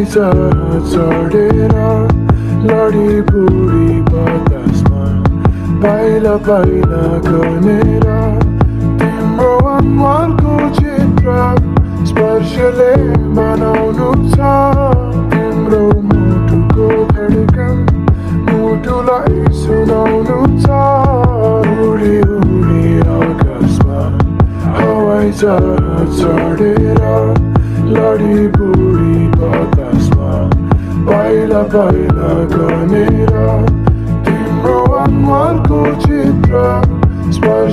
हवाईजहाज चढेर लडी बुढी बतासमा पाइला पाइला गनेर तिम्रो अनुहारको चित्र स्पर्शले बनाउनु छ तिम्रो मुटुको धडकन मुटुलाई सुनाउनु छ उडी उडी आकाशमा हवाईजहाज चढेर लडी बुढी बतासमा पाइला पाइला गनेर तिम्रो अनुहारको चित्र स्पर्श